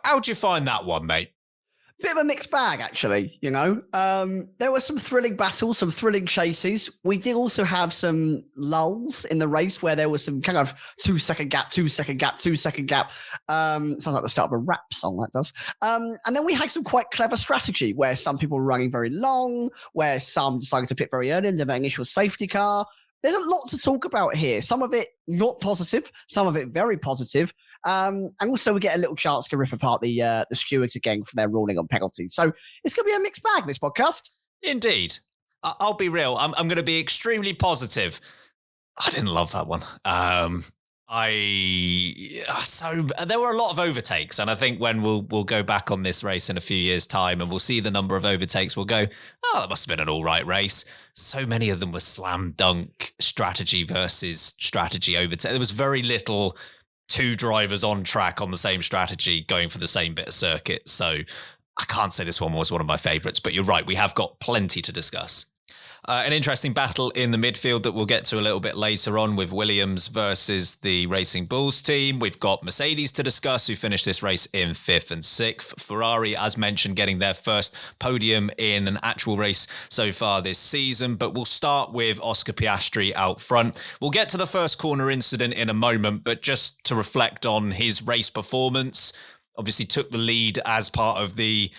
How do you find that one, mate? Bit of a mixed bag, actually, There were some thrilling battles, some thrilling chases. We did also have some lulls in the race where there was some kind of 2 second gap, 2 second gap, 2 second gap. Sounds like the start of a rap song, that does. And then we had some quite clever strategy where some people were running very long, where some decided to pit very early into their initial safety car. There's a lot to talk about here. Some of it not positive, some of it very positive. And also we get a little chance to rip apart the stewards again for their ruling on penalties. So it's going to be a mixed bag, this podcast. Indeed. I'll be real. I'm going to be extremely positive. I didn't love that one. So there were a lot of overtakes, and I think when we'll go back on this race in a few years' time and we'll see the number of overtakes, we'll go, oh, that must have been an all right race. So many of them were slam dunk strategy versus strategy overtake. There was very little two drivers on track on the same strategy going for the same bit of circuit. So I can't say this one was one of my favourites, but you're right. We have got plenty to discuss. An interesting battle in the midfield that we'll get to a little bit later on with Williams versus the Racing Bulls team. We've got Mercedes to discuss, who finished this race in 5th and 6th. Ferrari, as mentioned, getting their first podium in an actual race so far this season. But we'll start with Oscar Piastri out front. We'll get to the first corner incident in a moment, but just to reflect on his race performance, obviously took the lead as part of the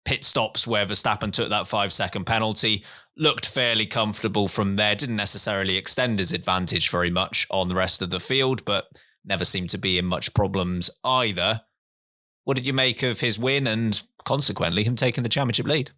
pit stops where Verstappen took that 5-second penalty. Looked fairly comfortable from there. Didn't necessarily extend his advantage very much on the rest of the field, but never seemed to be in much problems either. What did you make of his win and consequently him taking the championship lead?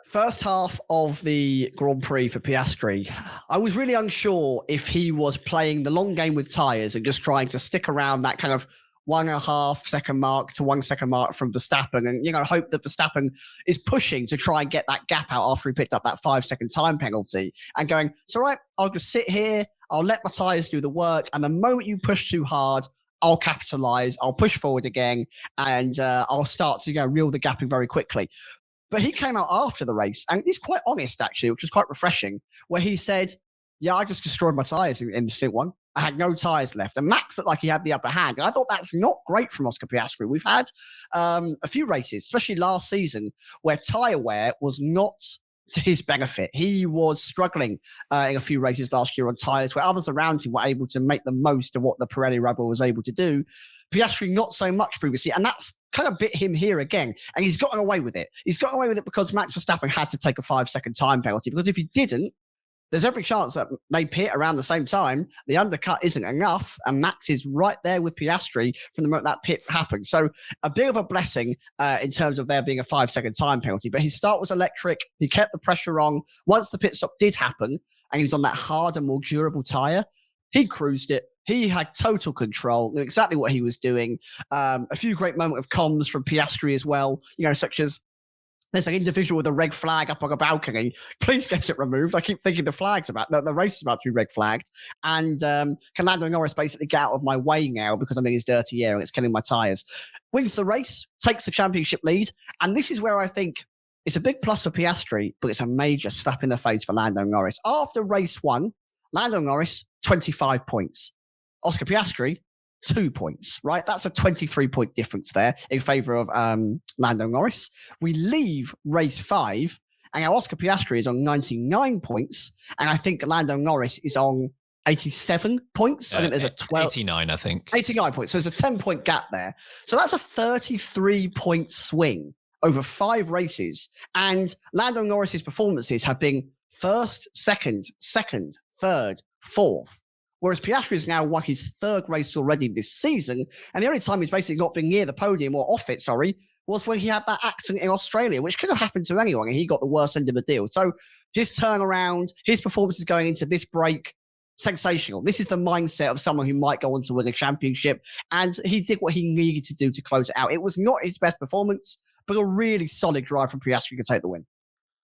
First half of the Grand Prix for Piastri, I was really unsure if he was playing the long game with tyres and just trying to stick around that kind of 1.5 second mark to 1 second mark from Verstappen, and hope that Verstappen is pushing to try and get that gap out after he picked up that 5-second time penalty, and going, it's all right, I'll just sit here, I'll let my tyres do the work, and the moment you push too hard, I'll capitalize, I'll push forward again, and I'll start to reel the gap in very quickly. But he came out after the race, and he's quite honest actually, which was quite refreshing, where he said, yeah, I just destroyed my tyres in the stint one. I had no tyres left. And Max looked like he had the upper hand. And I thought that's not great from Oscar Piastri. We've had a few races, especially last season, where tyre wear was not to his benefit. He was struggling in a few races last year on tyres where others around him were able to make the most of what the Pirelli rubber was able to do. Piastri, not so much previously. And that's kind of bit him here again. And he's gotten away with it. He's gotten away with it because Max Verstappen had to take a 5-second time penalty. Because if he didn't, there's every chance that they pit around the same time. The undercut isn't enough, and Max is right there with Piastri from the moment that pit happened. So a bit of a blessing in terms of there being a 5-second time penalty. But his start was electric. He kept the pressure on. Once the pit stop did happen, and he was on that harder, more durable tyre, he cruised it. He had total control, knew exactly what he was doing. A few great moments of comms from Piastri as well, such as, there's an individual with a red flag up on a balcony. Please get it removed. I keep thinking the race is about to be red flagged. And can Lando Norris basically get out of my way now because I'm in his dirty air and it's killing my tyres. Wins the race, takes the championship lead. And this is where I think it's a big plus for Piastri, but it's a major slap in the face for Lando Norris. After race 1, Lando Norris, 25 points. Oscar Piastri, 2 points, right? That's a 23-point difference there in favour of Lando Norris. We leave race 5, and now Oscar Piastri is on 99 points, and I think Lando Norris is on 87 points. I think there's a 89, I think. 89 points. So there's a 10-point gap there. So that's a 33-point swing over 5 races. And Lando Norris's performances have been first, second, third, fourth. Whereas Piastri has now won his 3rd race already this season. And the only time he's basically not been near the podium or off it, was when he had that accident in Australia, which could have happened to anyone, and he got the worst end of the deal. So his turnaround, his performances going into this break, sensational. This is the mindset of someone who might go on to win a championship. And he did what he needed to do to close it out. It was not his best performance, but a really solid drive from Piastri to take the win.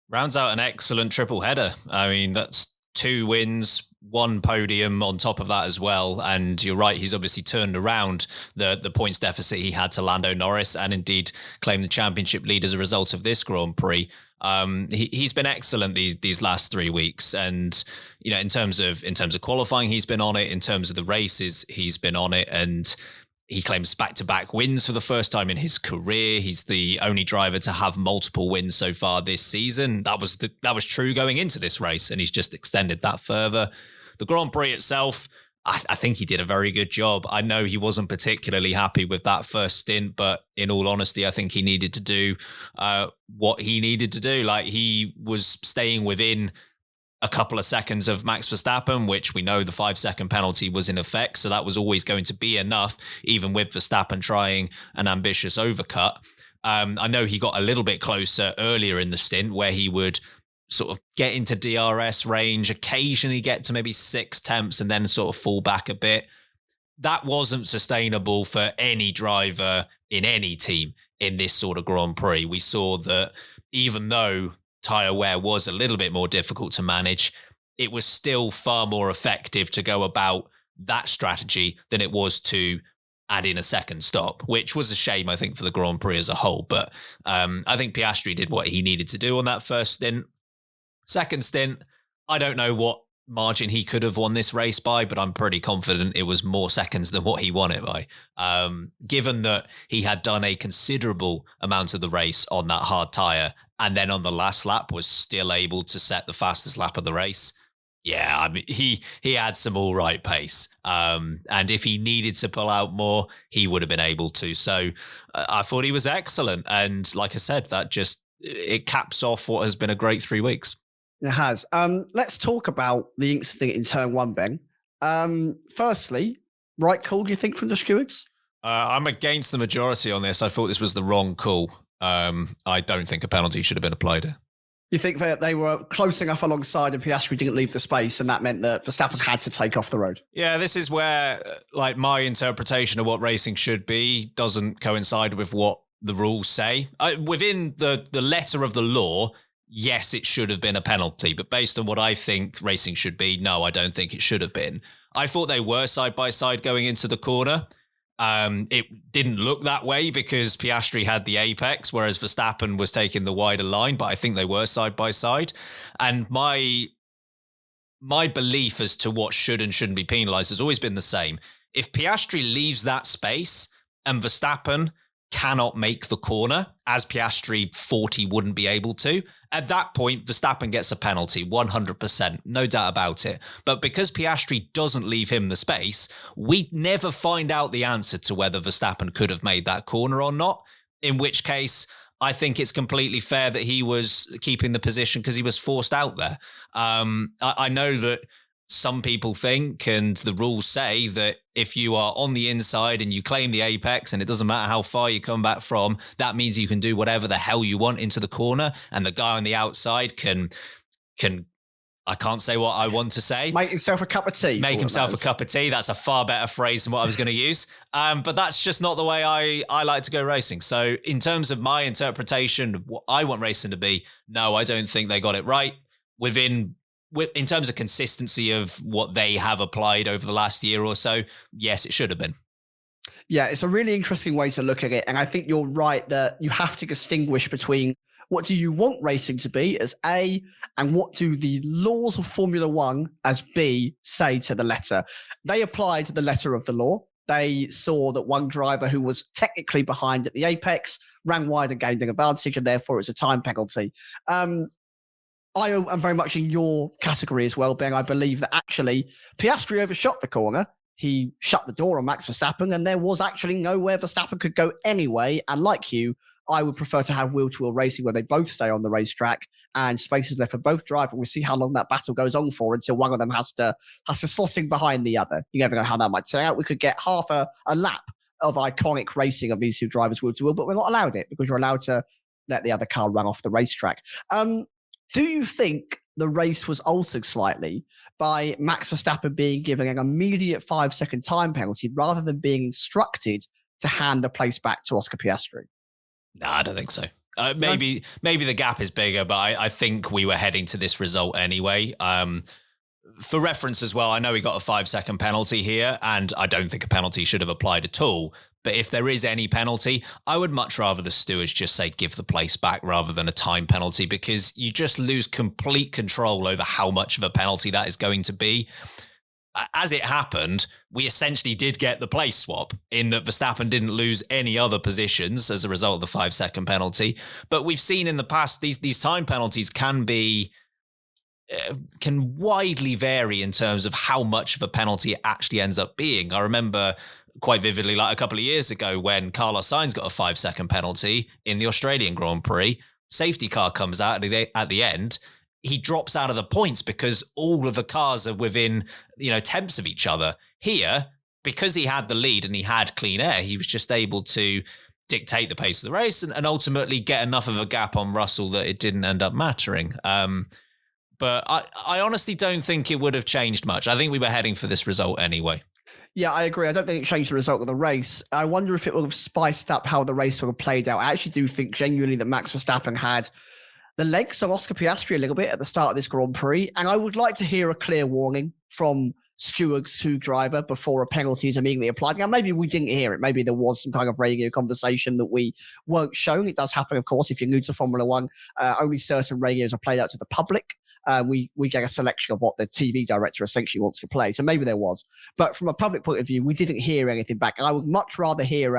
Rounds out an excellent triple header. I mean, that's 2 wins, 1 podium on top of that as well. And you're right, he's obviously turned around the points deficit he had to Lando Norris and indeed claimed the championship lead as a result of this Grand Prix. He's been excellent these last 3 weeks. And, in terms of qualifying, he's been on it. In terms of the races, he's been on it. And He claims back-to-back wins for the first time in his career. He's the only driver to have multiple wins so far this season. That was true going into this race, and he's just extended that further. The Grand Prix itself, I think he did a very good job. I know he wasn't particularly happy with that first stint, but in all honesty, I think he needed to do what he needed to do. Like, he was staying within a couple of seconds of Max Verstappen, which we know the 5-second penalty was in effect. So that was always going to be enough, even with Verstappen trying an ambitious overcut. I know he got a little bit closer earlier in the stint where he would sort of get into DRS range, occasionally get to maybe 6 tenths and then sort of fall back a bit. That wasn't sustainable for any driver in any team in this sort of Grand Prix. We saw that even though tyre wear was a little bit more difficult to manage, it was still far more effective to go about that strategy than it was to add in a second stop, which was a shame, I think, for the Grand Prix as a whole. But I think Piastri did what he needed to do on that first stint. Second stint, I don't know what margin he could have won this race by, but I'm pretty confident it was more seconds than what he won it by. Given that he had done a considerable amount of the race on that hard tyre, and then on the last lap was still able to set the fastest lap of the race. Yeah, I mean, he had some all right pace. And if he needed to pull out more, he would have been able to. So I thought he was excellent. And like I said, it caps off what has been a great 3 weeks. It has. Let's talk about the incident in turn 1, Ben. Firstly, right call, do you think, from the stewards? I'm against the majority on this. I thought this was the wrong call. I don't think a penalty should have been applied. You think that they were close enough alongside and Piastri didn't leave the space, and that meant that Verstappen had to take off the road? Yeah, this is where like my interpretation of what racing should be doesn't coincide with what the rules say. Within the letter of the law, yes, it should have been a penalty, but based on what I think racing should be, no, I don't think it should have been. I thought they were side by side going into the corner. It didn't look that way because Piastri had the apex, whereas Verstappen was taking the wider line, but I think they were side by side. And my belief as to what should and shouldn't be penalised has always been the same. If Piastri leaves that space and Verstappen cannot make the corner, as Piastri 40 wouldn't be able to, at that point, Verstappen gets a penalty, 100%, no doubt about it. But because Piastri doesn't leave him the space, we never find out the answer to whether Verstappen could have made that corner or not, in which case I think it's completely fair that he was keeping the position because he was forced out there. I know that some people think, and the rules say, that if you are on the inside and you claim the apex and it doesn't matter how far you come back from, that means you can do whatever the hell you want into the corner, and the guy on the outside can I can't say what I want to say. Make himself a cup of tea. Make himself a cup of tea. That's a far better phrase than what I was going to use. But that's just not the way I like to go racing. So in terms of my interpretation of what I want racing to be, no, I don't think they got it right. In terms of consistency of what they have applied over the last year or so, yes, it should have been. Yeah, it's a really interesting way to look at it. And I think you're right that you have to distinguish between what do you want racing to be as A, and what do the laws of Formula One as B say to the letter. They applied to the letter of the law. They saw that one driver who was technically behind at the apex ran wide and gained an advantage, and therefore it's a time penalty. I am very much in your category as well, Ben. I believe that actually Piastri overshot the corner. He shut the door on Max Verstappen, and there was actually nowhere Verstappen could go anyway. And like you, I would prefer to have wheel-to-wheel racing where they both stay on the racetrack and spaces left for both drivers. We'll see how long that battle goes on for until one of them has to slot in behind the other. You never know how that might turn out. We could get half a lap of iconic racing of these two drivers wheel-to-wheel, but we're not allowed it because you're allowed to let the other car run off the racetrack. Do you think the race was altered slightly by Max Verstappen being given an immediate 5-second time penalty rather than being instructed to hand the place back to Oscar Piastri? No, I don't think so. Maybe the gap is bigger, but I think we were heading to this result anyway. For reference as well, I know he got a 5-second penalty here, and I don't think a penalty should have applied at all. But if there is any penalty, I would much rather the stewards just say give the place back rather than a time penalty, because you just lose complete control over how much of a penalty that is going to be. as it happened, we essentially did get the place swap in that Verstappen didn't lose any other positions as a result of the 5-second penalty. But we've seen in the past, these time penalties can widely vary in terms of how much of a penalty it actually ends up being. I remember quite vividly, like a couple of years ago, when Carlos Sainz got a 5-second penalty in the Australian Grand Prix. Safety car comes out at the end. He drops out of the points because all of the cars are within, tenths of each other. Here, because he had the lead and he had clean air, he was just able to dictate the pace of the race and ultimately get enough of a gap on Russell that it didn't end up mattering. But I honestly don't think it would have changed much. I think we were heading for this result anyway. Yeah, I agree. I don't think it changed the result of the race. I wonder if it would have spiced up how the race sort of played out. I actually do think genuinely that Max Verstappen had the legs of Oscar Piastri a little bit at the start of this Grand Prix. And I would like to hear a clear warning from stewards to driver before a penalty is immediately applied. Now, maybe we didn't hear it. Maybe there was some kind of radio conversation that we weren't shown. It does happen, of course, if you're new to Formula One. Only certain radios are played out to the public. We get a selection of what the TV director essentially wants to play. So maybe there was. But from a public point of view, we didn't hear anything back. And I would much rather hear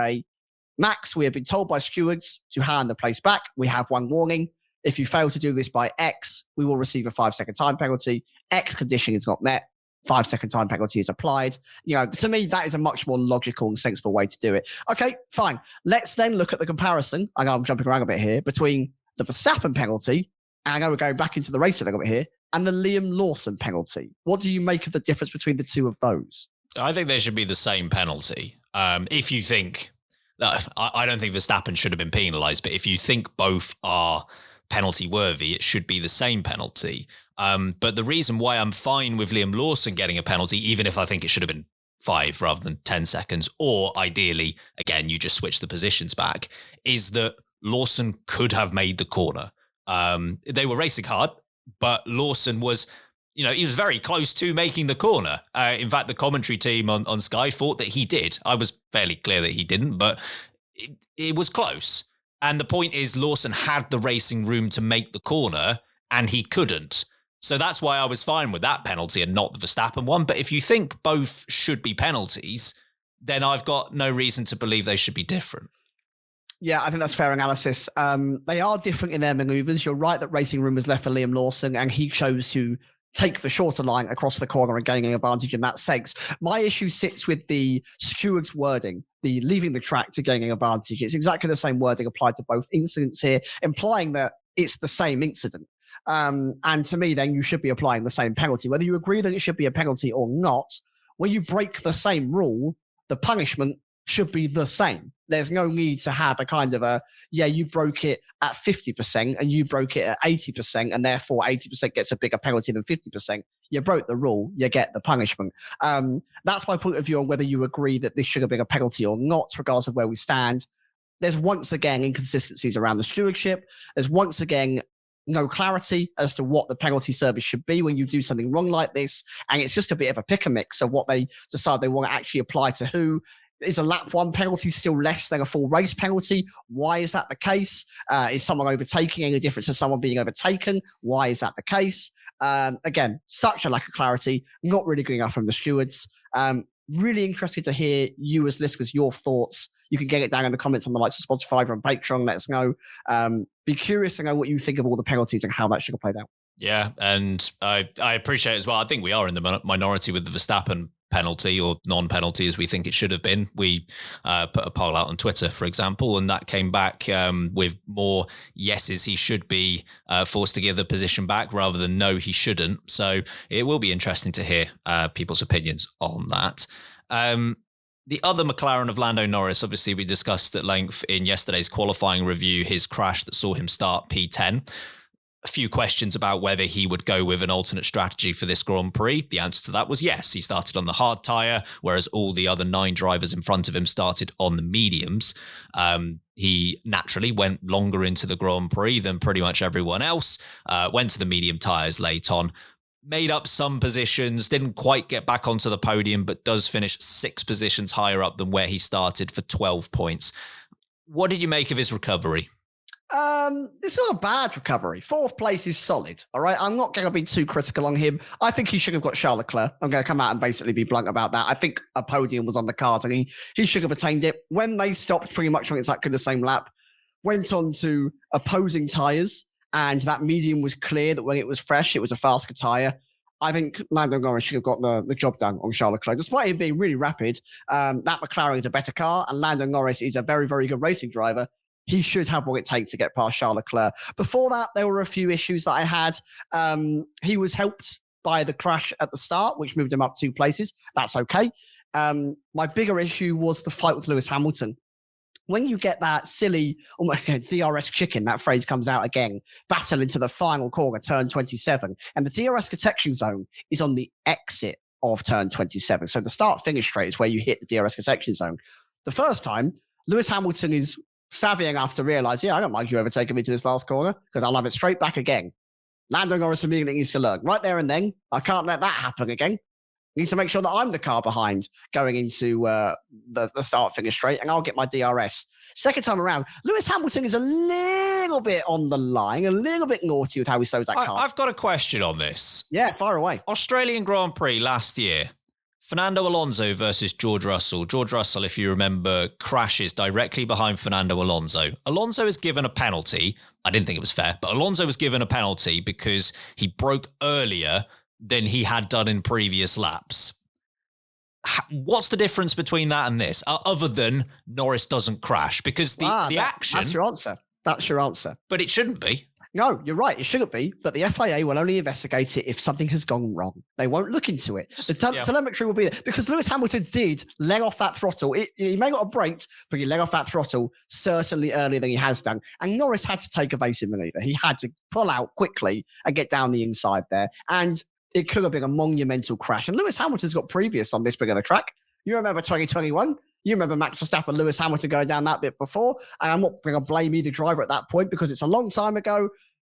Max, we have been told by stewards to hand the place back. We have one warning. If you fail to do this by X, we will receive a 5-second time penalty. X condition is not met. 5-second time penalty is applied. To me, that is a much more logical and sensible way to do it. Okay, fine. Let's then look at the comparison. I know I'm jumping around a bit here between the Verstappen penalty, and I know we're going back into the race a little bit here, and the Liam Lawson penalty. What do you make of the difference between the two of those? I think they should be the same penalty. If you think, I don't think Verstappen should have been penalised, but if you think both are penalty worthy, it should be the same penalty. But the reason why I'm fine with Liam Lawson getting a penalty, even if I think it should have been 5 rather than 10 seconds, or ideally, again, you just switch the positions back, is that Lawson could have made the corner. They were racing hard, but Lawson was, he was very close to making the corner. In fact, the commentary team on Sky thought that he did. I was fairly clear that he didn't, but it was close. And the point is, Lawson had the racing room to make the corner, and he couldn't. So that's why I was fine with that penalty and not the Verstappen one. But if you think both should be penalties, then I've got no reason to believe they should be different. Yeah, I think that's fair analysis. They are different in their manoeuvres. You're right that racing room was left for Liam Lawson, and he chose to take the shorter line across the corner and gaining advantage in that sense. My issue sits with the steward's wording, the leaving the track to gaining advantage. It's exactly the same wording applied to both incidents here, implying that it's the same incident. And to me, then you should be applying the same penalty. Whether you agree that it should be a penalty or not, when you break the same rule, the punishment should be the same. There's no need to have a kind of you broke it at 50% and you broke it at 80%, and therefore 80% gets a bigger penalty than 50%. You broke the rule, you get the punishment. That's my point of view on whether you agree that this should have been a penalty or not, regardless of where we stand. There's once again inconsistencies around the stewardship. There's once again no clarity as to what the penalty service should be when you do something wrong like this. And it's just a bit of a pick and mix of what they decide they want to actually apply to who. Is a lap 1 penalty still less than a full race penalty? Why is that the case? Is someone overtaking any difference to someone being overtaken? Why is that the case? Again, such a lack of clarity, not really good enough from the stewards. Really interested to hear you as listeners, your thoughts. You can get it down in the comments on the likes of Spotify or on Patreon. Let us know. Be curious to know what you think of all the penalties and how that should have played out. Yeah, and I appreciate it as well. I think we are in the minority with the Verstappen penalty, or non-penalty as we think it should have been. We put a poll out on Twitter, for example, and that came back with more yeses, he should be forced to give the position back, rather than no, he shouldn't. So it will be interesting to hear people's opinions on that. The other McLaren of Lando Norris, obviously we discussed at length in yesterday's qualifying review, his crash that saw him start P10. A few questions about whether he would go with an alternate strategy for this Grand Prix. The answer to that was yes. He started on the hard tyre, whereas all the other 9 drivers in front of him started on the mediums. He naturally went longer into the Grand Prix than pretty much everyone else, went to the medium tyres late on, made up some positions, didn't quite get back onto the podium, but does finish 6 positions higher up than where he started for 12 points. What did you make of his recovery? It's not a bad recovery. 4th place is solid. All right. I'm not going to be too critical on him. I think he should have got Charles Leclerc. I'm going to come out and basically be blunt about that. I think a podium was on the cards and he should have attained it. When they stopped pretty much on exactly the same lap, went on to opposing tyres, and that medium was clear that when it was fresh, it was a faster tyre. I think Lando Norris should have got the job done on Charles Leclerc. Despite him being really rapid, that McLaren is a better car, and Lando Norris is a very, very good racing driver. He should have what it takes to get past Charles Leclerc. Before that, there were a few issues that I had. He was helped by the crash at the start, which moved him up 2 places. That's okay. My bigger issue was the fight with Lewis Hamilton. When you get that silly DRS chicken, that phrase comes out again, battle into the final corner, turn 27, and the DRS detection zone is on the exit of turn 27. So the start-finish straight is where you hit the DRS detection zone. The first time, Lewis Hamilton is savvy enough to realize, I don't mind you overtaking me to this last corner because I'll have it straight back again. Lando Norris immediately needs to learn. Right there and then, I can't let that happen again. I need to make sure that I'm the car behind going into the start-finish straight, and I'll get my DRS. Second time around, Lewis Hamilton is a little bit on the line, a little bit naughty with how he slows that car. I've got a question on this. Yeah, fire away. Australian Grand Prix last year, Fernando Alonso versus George Russell. George Russell, if you remember, crashes directly behind Fernando Alonso. Alonso is given a penalty. I didn't think it was fair, but Alonso was given a penalty because he broke earlier than he had done in previous laps. What's the difference between that and this, other than Norris doesn't crash? Because the action... That's your answer. That's your answer. But it shouldn't be. No, you're right. It shouldn't be. But the FIA will only investigate it if something has gone wrong. They won't look into it. The telemetry will be there. Because Lewis Hamilton did let off that throttle. He may not have braked, but he let off that throttle certainly earlier than he has done. And Norris had to take evasive maneuver. He had to pull out quickly and get down the inside there. And it could have been a monumental crash. And Lewis Hamilton's got previous on this bit of the track. You remember 2021? You remember Max Verstappen, Lewis Hamilton going down that bit before. And I'm not going to blame either driver at that point because it's a long time ago.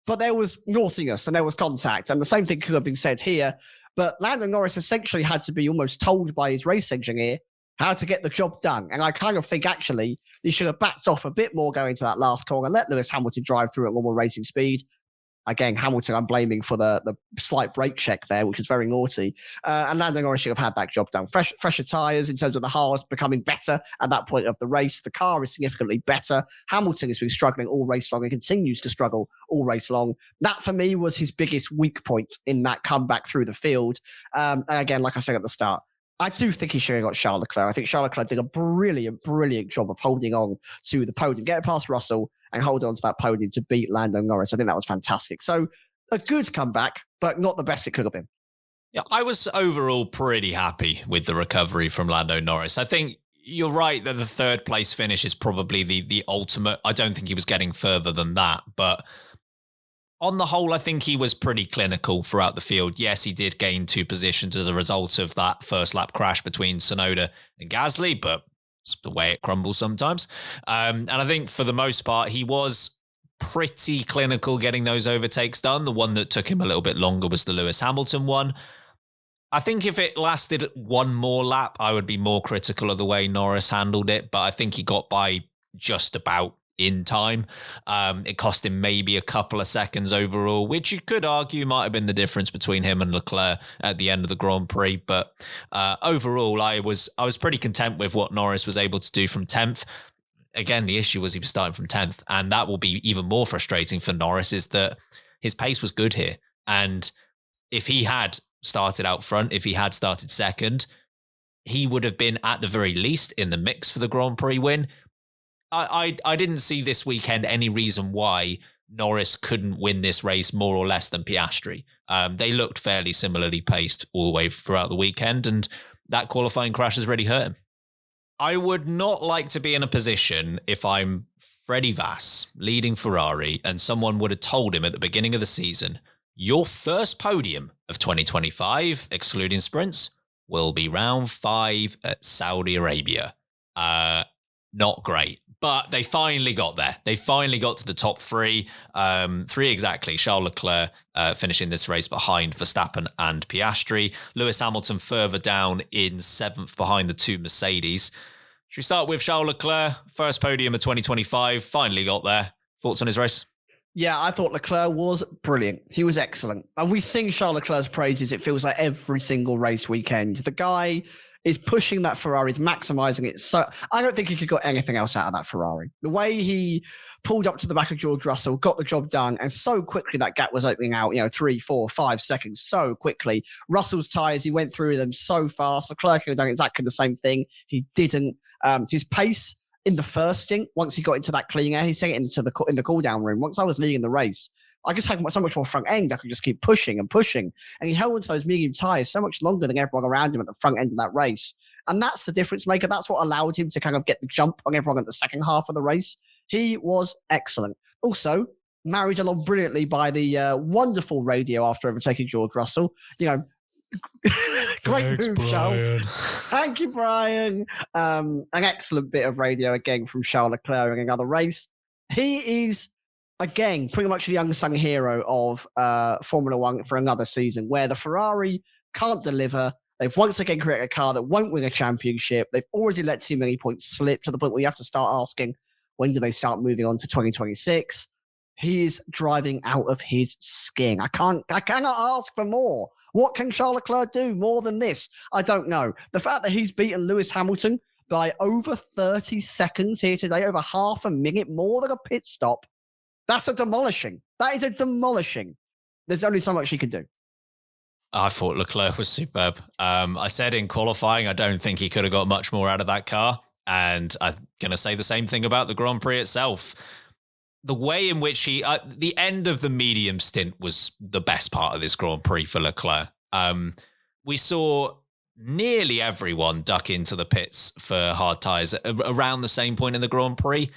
But there was naughtiness and there was contact. And the same thing could have been said here. But Lando Norris essentially had to be almost told by his race engineer how to get the job done. And I kind of think actually he should have backed off a bit more going to that last corner and let Lewis Hamilton drive through at normal racing speed. Again, Hamilton, I'm blaming for the slight brake check there, which is very naughty. And Lando Norris should have had that job done. Fresher tyres in terms of the Haas becoming better at that point of the race. The car is significantly better. Hamilton has been struggling all race long and continues to struggle all race long. That, for me, was his biggest weak point in that comeback through the field. And again, like I said at the start, I do think he should have got Charles Leclerc. I think Charles Leclerc did a brilliant, brilliant job of holding on to the podium, get past Russell and hold on to that podium to beat Lando Norris. I think that was fantastic. So a good comeback, but not the best it could have been. Yeah, I was overall pretty happy with the recovery from Lando Norris. I think you're right that the 3rd place finish is probably the ultimate. I don't think he was getting further than that, but on the whole, I think he was pretty clinical throughout the field. Yes, he did gain 2 positions as a result of that first lap crash between Tsunoda and Gasly, but it's the way it crumbles sometimes. And I think for the most part, he was pretty clinical getting those overtakes done. The one that took him a little bit longer was the Lewis Hamilton one. I think if it lasted one more lap, I would be more critical of the way Norris handled it, but I think he got by just about in time. It cost him maybe a couple of seconds overall, which you could argue might have been the difference between him and Leclerc at the end of the Grand Prix. But overall, I was pretty content with what Norris was able to do from 10th. Again, the issue was he was starting from 10th, and that will be even more frustrating for Norris, is that his pace was good here. And if he had started out front, if he had started second, he would have been at the very least in the mix for the Grand Prix win. I didn't see this weekend any reason why Norris couldn't win this race more or less than Piastri. They looked fairly similarly paced all the way throughout the weekend, and that qualifying crash has really hurt him. I would not like to be in a position if I'm Freddie Vass leading Ferrari and someone would have told him at the beginning of the season, your first podium of 2025, excluding sprints, will be round 5 at Saudi Arabia. Not great. But they finally got there. They finally got to the top 3. 3 exactly. Charles Leclerc finishing this race behind Verstappen and Piastri. Lewis Hamilton further down in 7th behind the 2 Mercedes. Should we start with Charles Leclerc? First podium of 2025. Finally got there. Thoughts on his race? Yeah, I thought Leclerc was brilliant. He was excellent. And we sing Charles Leclerc's praises, it feels like every single race weekend. The guy is pushing that Ferrari, is maximizing it. So I don't think he could got anything else out of that Ferrari. The way he pulled up to the back of George Russell, got the job done, and so quickly that gap was opening out, 3, 4, 5 seconds, so quickly. Russell's tyres, he went through them so fast. Leclerc had done exactly the same thing. He didn't. His pace in the first stint, once he got into that clean air, he sent it in the cool down room. Once I was leading the race, I just had so much more front end. I could just keep pushing and pushing. And he held onto those medium tyres so much longer than everyone around him at the front end of that race. And that's the difference maker. That's what allowed him to kind of get the jump on everyone at the second half of the race. He was excellent. Also, married along brilliantly by the wonderful radio after overtaking George Russell. Great move, Charles. Thank you, Brian. An excellent bit of radio again from Charles Leclerc in another race. He is, again, pretty much the unsung hero of Formula One for another season, where the Ferrari can't deliver. They've once again created a car that won't win a championship. They've already let too many points slip to the point where you have to start asking, when do they start moving on to 2026? He is driving out of his skin. I cannot ask for more. What can Charles Leclerc do more than this? I don't know. The fact that he's beaten Lewis Hamilton by over 30 seconds here today, over half a minute more than a pit stop, that's a demolishing. That is a demolishing. There's only so much he can do. I thought Leclerc was superb. I said in qualifying, I don't think he could have got much more out of that car. And I'm going to say the same thing about the Grand Prix itself. The way in which the end of the medium stint was the best part of this Grand Prix for Leclerc. We saw nearly everyone duck into the pits for hard tyres around the same point in the Grand Prix.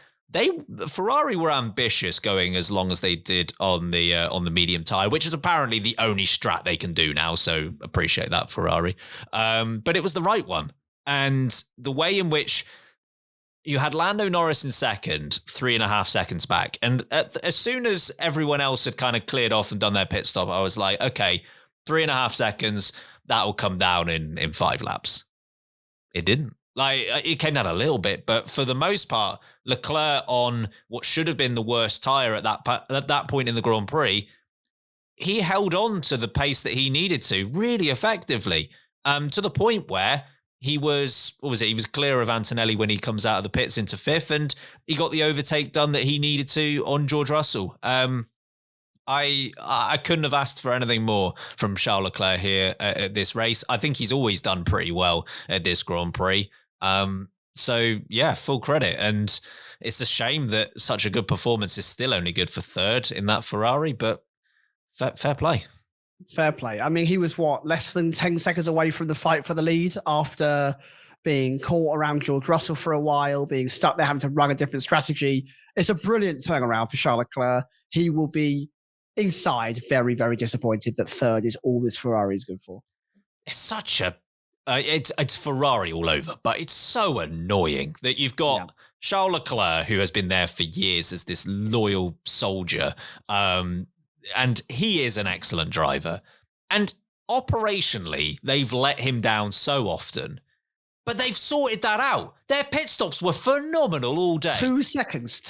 Ferrari were ambitious going as long as they did on the medium tyre, which is apparently the only strat they can do now. So appreciate that, Ferrari. But it was the right one. And the way in which you had Lando Norris in second, 3.5 seconds back. And as soon as everyone else had kind of cleared off and done their pit stop, I was like, okay, 3.5 seconds, that'll come down in 5 laps. It didn't. It came down a little bit, but for the most part, Leclerc on what should have been the worst tyre at that point in the Grand Prix, he held on to the pace that he needed to really effectively, to the point where he was clear of Antonelli when he comes out of the pits into 5th, and he got the overtake done that he needed to on George Russell. I couldn't have asked for anything more from Charles Leclerc here at this race. I think he's always done pretty well at this Grand Prix. So yeah, full credit. And it's a shame that such a good performance is still only good for 3rd in that Ferrari, but fair play. Fair play. I mean, he was less than 10 seconds away from the fight for the lead after being caught around George Russell for a while, being stuck there, having to run a different strategy. It's a brilliant turnaround for Charles Leclerc. He will be inside very, very disappointed that 3rd is all this Ferrari is good for. It's such a it's Ferrari all over, but it's so annoying that you've got Charles Leclerc, who has been there for years as this loyal soldier, and he is an excellent driver. And operationally, they've let him down so often, but they've sorted that out. Their pit stops were phenomenal all day. 2 seconds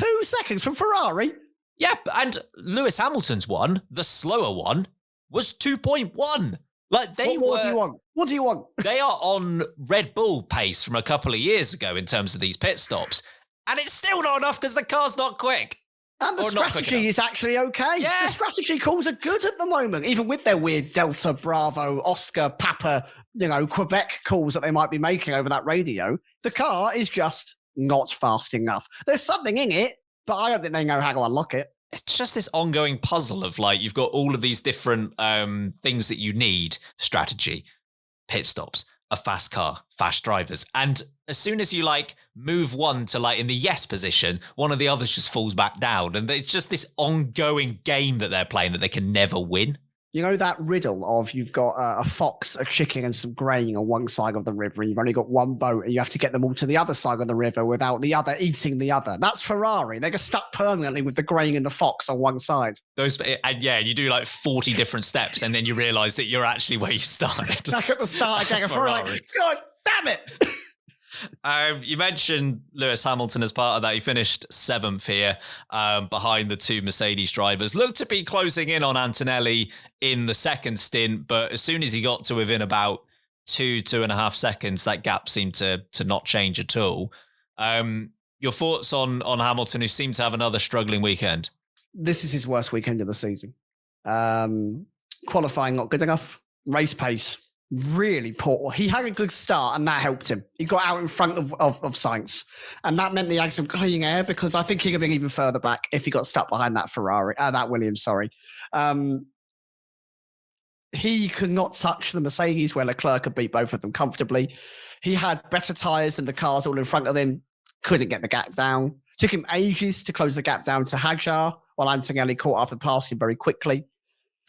from Ferrari. Yep, and Lewis Hamilton's one, the slower one, was 2.1. Like What do you want? They are on Red Bull pace from a couple of years ago in terms of these pit stops, and it's still not enough because the car's not quick. And the strategy is actually okay. Yeah. The strategy calls are good at the moment, even with their weird Delta, Bravo, Oscar, Papa, Quebec calls that they might be making over that radio. The car is just not fast enough. There's something in it, but I don't think they know how to unlock it. It's just this ongoing puzzle of you've got all of these different things that you need: strategy, pit stops, a fast car, fast drivers. And as soon as you move one to in the yes position, one of the others just falls back down. And it's just this ongoing game that they're playing that they can never win. You know that riddle of you've got a fox, a chicken, and some grain on one side of the river, and you've only got one boat, and you have to get them all to the other side of the river without the other eating the other. That's Ferrari. They're just stuck permanently with the grain and the fox on one side. You do 40 different steps, and then you realise that you're actually where you started. Back at the start again. Ferrari. God damn it! You mentioned Lewis Hamilton as part of that. He finished 7th here behind the 2 Mercedes drivers. Looked to be closing in on Antonelli in the second stint, but as soon as he got to within about 2.5 seconds, that gap seemed to not change at all. Your thoughts on Hamilton, who seemed to have another struggling weekend? This is his worst weekend of the season. Qualifying not good enough. Race pace really poor. He had a good start and that helped him. He got out in front of Sainz, and that meant he had some clean air, because I think he'd have been even further back if he got stuck behind that that Williams, sorry. He could not touch the Mercedes where Leclerc could beat both of them comfortably. He had better tyres than the cars all in front of him. Couldn't get the gap down. Took him ages to close the gap down to Hajar, while Antonelli caught up and passed him very quickly.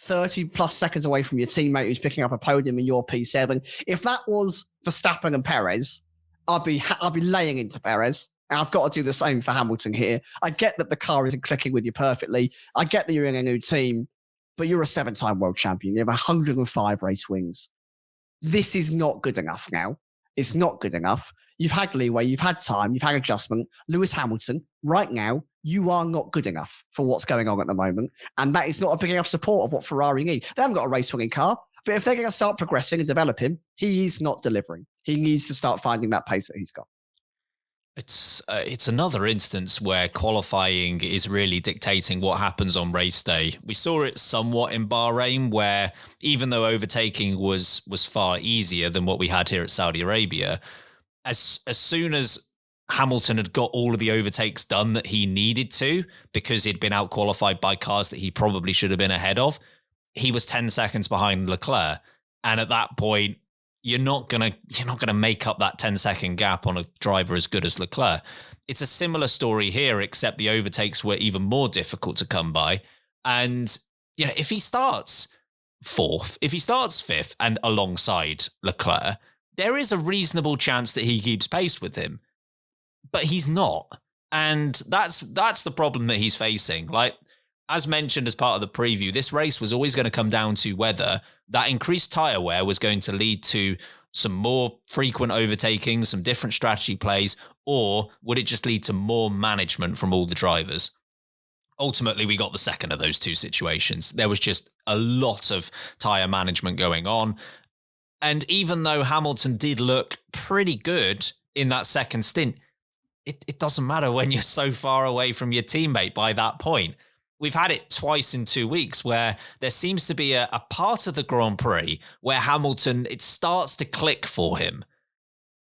30 plus seconds away from your teammate who's picking up a podium in your P7. If that was Verstappen and Perez, I'd be laying into Perez. And I've got to do the same for Hamilton here. I get that the car isn't clicking with you perfectly. I get that you're in a new team, but you're a 7-time world champion. You have 105 race wins. This is not good enough now. It's not good enough. You've had leeway, you've had time, you've had adjustment. Lewis Hamilton, right now, you are not good enough for what's going on at the moment. And that is not a big enough support of what Ferrari need. They haven't got a race-winning car, but if they're going to start progressing and developing, he is not delivering. He needs to start finding that pace that he's got. It's another instance where qualifying is really dictating what happens on race day. We saw it somewhat in Bahrain, where even though overtaking was far easier than what we had here at Saudi Arabia, as soon as Hamilton had got all of the overtakes done that he needed to, because he'd been out qualified by cars that he probably should have been ahead of, he was 10 seconds behind Leclerc. And at that point, you're not gonna make up that 10-second gap on a driver as good as Leclerc. It's a similar story here, except the overtakes were even more difficult to come by. And if he starts 4th, if he starts 5th and alongside Leclerc, there is a reasonable chance that he keeps pace with him. But he's not. And that's the problem that he's facing. Like, as mentioned as part of the preview, this race was always going to come down to whether that increased tyre wear was going to lead to some more frequent overtaking, some different strategy plays, or would it just lead to more management from all the drivers? Ultimately, we got the second of those two situations. There was just a lot of tyre management going on. And even though Hamilton did look pretty good in that second stint, it doesn't matter when you're so far away from your teammate by that point. We've had it twice in 2 weeks where there seems to be a part of the Grand Prix where Hamilton, it starts to click for him.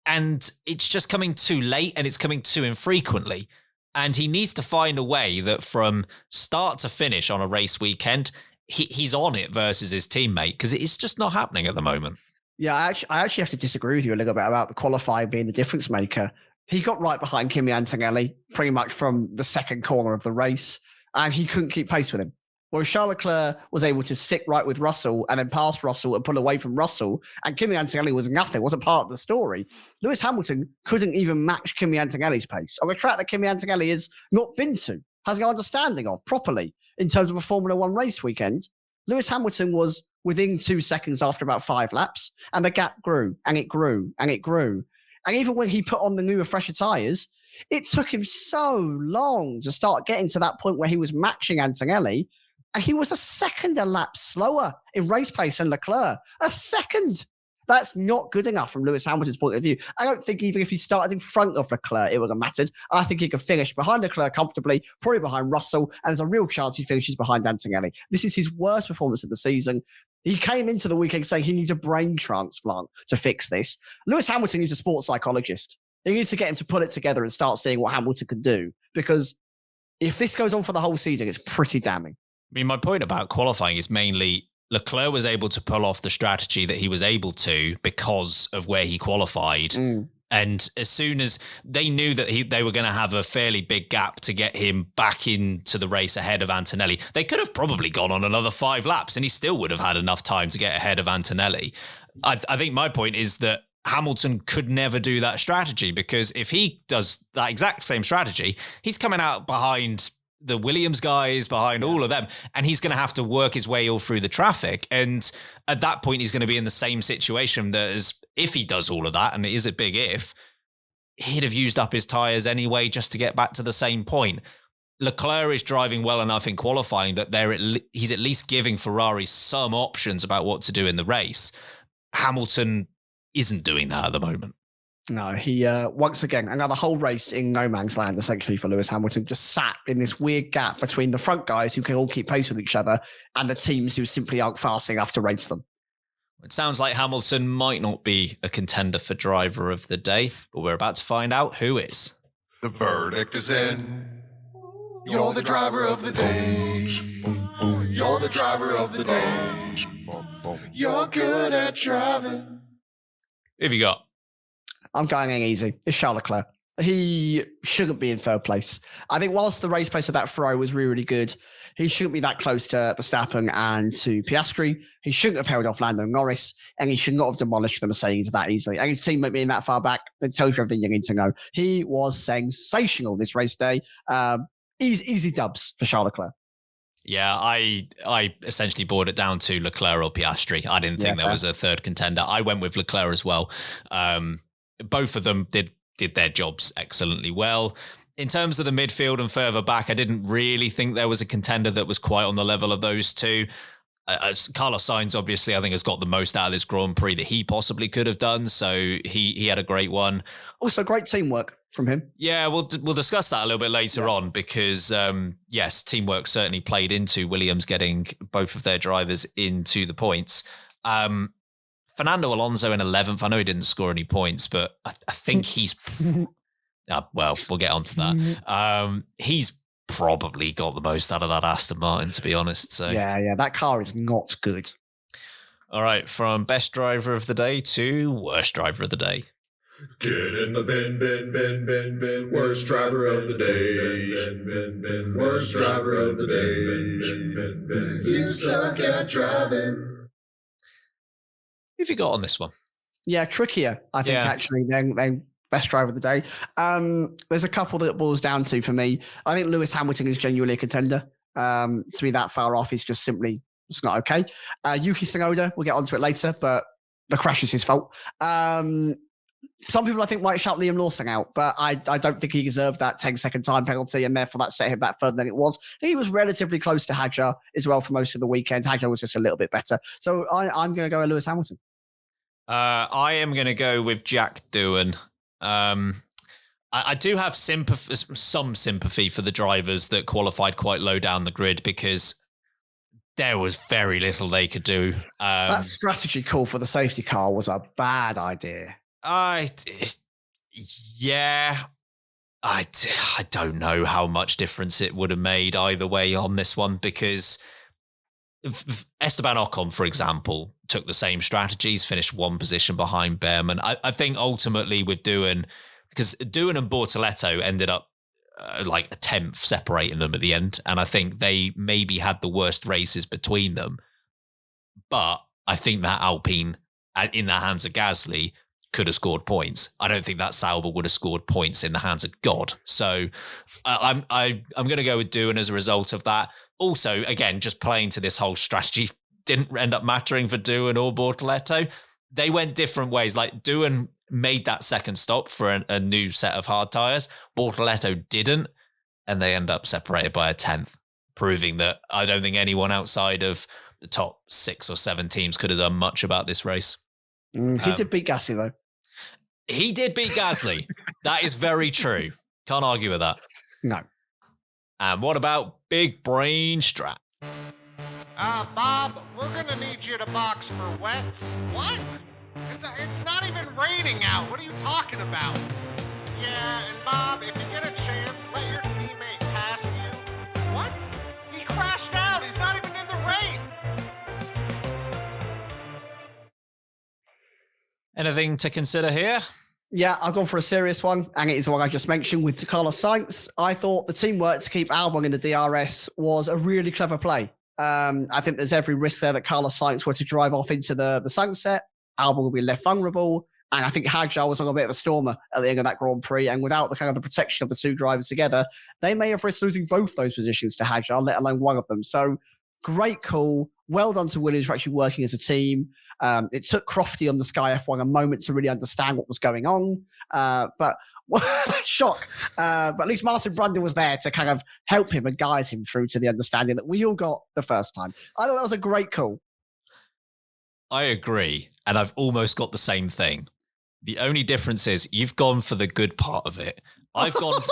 And it's just coming too late and it's coming too infrequently. And he needs to find a way that from start to finish on a race weekend, he's on it versus his teammate, because it's just not happening at the moment. Yeah, I actually have to disagree with you a little bit about the qualifying being the difference maker. He got right behind Kimi Antonelli pretty much from the second corner of the race, and he couldn't keep pace with him. Whereas Charles Leclerc was able to stick right with Russell and then pass Russell and pull away from Russell, and Kimi Antonelli was nothing, wasn't part of the story. Lewis Hamilton couldn't even match Kimi Antonelli's pace on a track that Kimi Antonelli has not been to, has no understanding of properly in terms of a Formula One race weekend. Lewis Hamilton was within 2 seconds after about 5 laps, and the gap grew and it grew and it grew. And even when he put on the newer, fresher tyres, it took him so long to start getting to that point where he was matching Antonelli. And he was a second a lap slower in race pace than Leclerc. A second. That's not good enough from Lewis Hamilton's point of view. I don't think even if he started in front of Leclerc, it would have mattered. I think he could finish behind Leclerc comfortably, probably behind Russell, and there's a real chance he finishes behind Antonelli. This is his worst performance of the season. He came into the weekend saying he needs a brain transplant to fix this. Lewis Hamilton is a sports psychologist. He needs to get him to put it together and start seeing what Hamilton can do, because if this goes on for the whole season, it's pretty damning. I mean, my point about qualifying is mainly Leclerc was able to pull off the strategy that he was able to because of where he qualified. And as soon as they knew that they were going to have a fairly big gap to get him back into the race ahead of Antonelli, they could have probably gone on another 5 laps and he still would have had enough time to get ahead of Antonelli. I think my point is that Hamilton could never do that strategy, because if he does that exact same strategy, he's coming out behind the Williams guys, behind all of them, and he's going to have to work his way all through the traffic. And at that point, he's going to be in the same situation that as if he does all of that, and it is a big if, he'd have used up his tyres anyway just to get back to the same point. Leclerc is driving well enough in qualifying that he's at least giving Ferrari some options about what to do in the race. Hamilton isn't doing that at the moment. No, he, once again, another whole race in no man's land, essentially, for Lewis Hamilton, just sat in this weird gap between the front guys who can all keep pace with each other and the teams who simply aren't fast enough to race them. It sounds like Hamilton might not be a contender for driver of the day, but we're about to find out who is. The verdict is in. You're the driver of the day. You're the driver of the day. You're good at driving. Who have you got? I'm going in easy. It's Charles Leclerc. He shouldn't be in third place. I think whilst the race pace of that Ferrari was really, really good, he shouldn't be that close to Verstappen and to Piastri. He shouldn't have held off Lando Norris, and he should not have demolished the Mercedes that easily. And his teammate being that far back, that tells you everything you need to know. He was sensational this race day. Easy dubs for Charles Leclerc. Yeah, I essentially boiled it down to Leclerc or Piastri. I didn't think there was a third contender. I went with Leclerc as well. Both of them did their jobs excellently well. In terms of the midfield and further back, I didn't really think there was a contender that was quite on the level of those two. Carlos Sainz, obviously, I think has got the most out of this Grand Prix that he possibly could have done. So he had a great one. Also, great teamwork from him. Yeah, we'll discuss that a little bit later on because, yes, teamwork certainly played into Williams getting both of their drivers into the points. Fernando Alonso in 11th. I know he didn't score any points, but I think he's... well, we'll get on to that. He's probably got the most out of that Aston Martin, to be honest. So yeah, that car is not good. All right, from best driver of the day to worst driver of the day. Get in the bin. Worst driver of the day. Bin. Worst driver of the day. You suck at driving. Who have you got on this one? Yeah, trickier, I think, actually, than best driver of the day. There's a couple that it boils down to for me. I think Lewis Hamilton is genuinely a contender. To be that far off is just simply, it's not okay. Yuki Tsunoda, we'll get onto it later, but the crash is his fault. Some people, I think, might shout Liam Lawson out, but I don't think he deserved that 10-second time penalty, and therefore that set him back further than it was. He was relatively close to Hadjar as well for most of the weekend. Hadjar was just a little bit better. So I'm going to go with Lewis Hamilton. I am going to go with Jack Doohan. I do have some sympathy for the drivers that qualified quite low down the grid because there was very little they could do. That strategy call for the safety car was a bad idea. I don't know how much difference it would have made either way on this one because Esteban Ocon, for example, took the same strategies, finished one position behind Behrman. I think ultimately with Doohan, because Doohan and Bortoleto ended up like a 10th separating them at the end. And I think they maybe had the worst races between them. But I think that Alpine, in the hands of Gasly, could have scored points. I don't think that Sauber would have scored points in the hands of God. So I'm going to go with Doohan as a result of that. Also, again, just playing to this whole strategy didn't end up mattering for Doohan or Bortoleto. They went different ways. Like Doohan made that second stop for a new set of hard tyres. Bortoleto didn't, and they end up separated by a 10th, proving that I don't think anyone outside of the top 6 or 7 teams could have done much about this race. He did beat Gasly, though. He did beat Gasly. That is very true. Can't argue with that. No. And what about Big Brain Strat? Bob, we're gonna need you to box for wets. What? It's not even raining out. What are you talking about? Yeah, and Bob, if you get a chance, let your teammate pass you. What? He crashed out. He's not even in the race. Anything to consider here? Yeah, I've gone for a serious one, and it is the one I just mentioned with Carlos Sainz. I thought the teamwork to keep Albon in the DRS was a really clever play. I think there's every risk there that Carlos Sainz were to drive off into the sunset. Albon will be left vulnerable. And I think Hadjar was on a bit of a stormer at the end of that Grand Prix. And without the kind of the protection of the two drivers together, they may have risked losing both those positions to Hadjar, let alone one of them. So great call. Well done to Williams for actually working as a team. It took Crofty on the Sky F1 a moment to really understand what was going on. But shock. But at least Martin Brundle was there to kind of help him and guide him through to the understanding that we all got the first time. I thought that was a great call. I agree. And I've almost got the same thing. The only difference is you've gone for the good part of it. I've gone...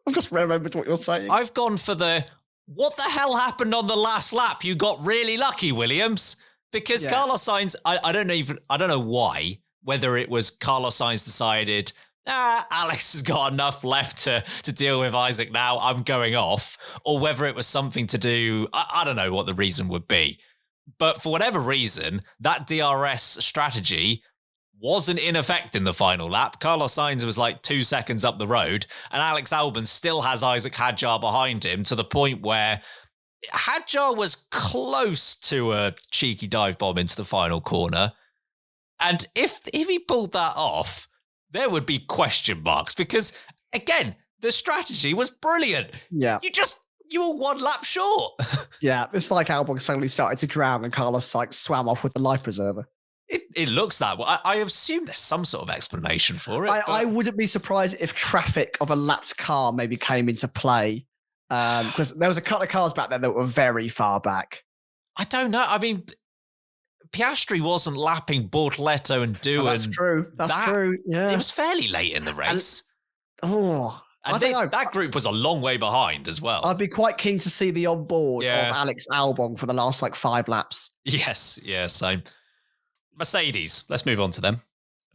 I've just remembered what you're saying. I've gone for the... What the hell happened on the last lap? You got really lucky, Williams. Because Carlos Sainz, I don't know why, whether it was Carlos Sainz decided, Alex has got enough left to deal with Isaac now, I'm going off, or whether it was something to do, I don't know what the reason would be. But for whatever reason, that DRS strategy wasn't in effect in the final lap. Carlos Sainz was like 2 seconds up the road, and Alex Albon still has Isaac Hadjar behind him to the point where Hadjar was close to a cheeky dive bomb into the final corner. And if he pulled that off, there would be question marks because, again, the strategy was brilliant. Yeah. You were 1 lap short. Yeah, it's like Albon suddenly started to drown and Carlos Sainz swam off with the life preserver. It looks that way. I assume there's some sort of explanation for it. I wouldn't be surprised if traffic of a lapped car maybe came into play because there was a couple of cars back there that were very far back. I don't know. I mean, Piastri wasn't lapping Bortoleto and Doohan. That's true. That's true. Yeah. It was fairly late in the race. And that group was a long way behind as well. I'd be quite keen to see the onboard of Alex Albon for the last 5 laps. Yes, same. Mercedes, let's move on to them.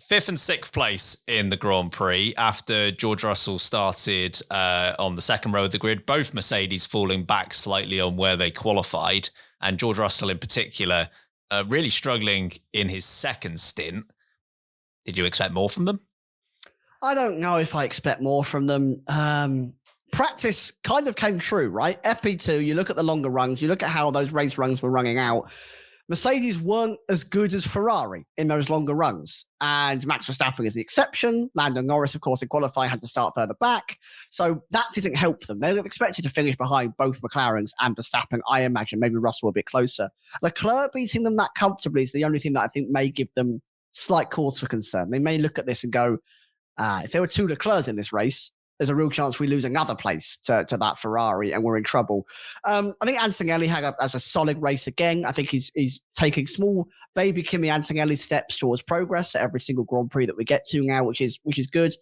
5th and 6th place in the Grand Prix after George Russell started on the second row of the grid, both Mercedes falling back slightly on where they qualified, and George Russell in particular really struggling in his second stint. Did you expect more from them? I don't know if I expect more from them. Practice kind of came true, right? FP2, you look at the longer runs, you look at how those race runs were running out. Mercedes weren't as good as Ferrari in those longer runs. And Max Verstappen is the exception. Lando Norris, of course, in qualifying had to start further back. So that didn't help them. They were expected to finish behind both McLarens and Verstappen, I imagine. Maybe Russell a bit closer. Leclerc beating them that comfortably is the only thing that I think may give them slight cause for concern. They may look at this and go, if there were 2 Leclercs in this race, there's a real chance we lose another place to that Ferrari and we're in trouble. I think Antonelli has a solid race again. I think he's taking small baby Kimi Antonelli steps towards progress at every single Grand Prix that we get to now, which is good.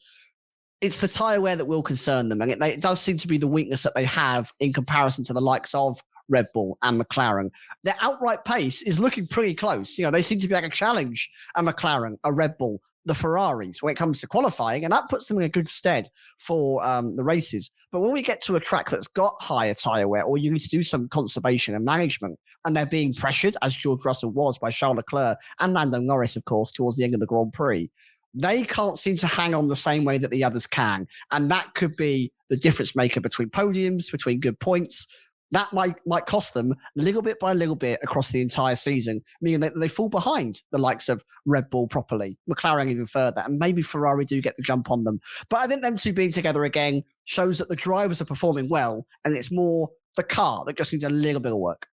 It's the tyre wear that will concern them. And it does seem to be the weakness that they have in comparison to the likes of Red Bull and McLaren. Their outright pace is looking pretty close. They seem to be like a challenge, a McLaren, a Red Bull, the Ferraris when it comes to qualifying, and that puts them in a good stead for the races. But when we get to a track that's got higher tyre wear, or you need to do some conservation and management, and they're being pressured, as George Russell was by Charles Leclerc and Lando Norris, of course, towards the end of the Grand Prix, they can't seem to hang on the same way that the others can. And that could be the difference maker between podiums, between good points. That might cost them little bit by little bit across the entire season, meaning that they fall behind the likes of Red Bull properly, McLaren even further, and maybe Ferrari do get the jump on them. But I think them two being together again shows that the drivers are performing well, and it's more the car that just needs a little bit of work.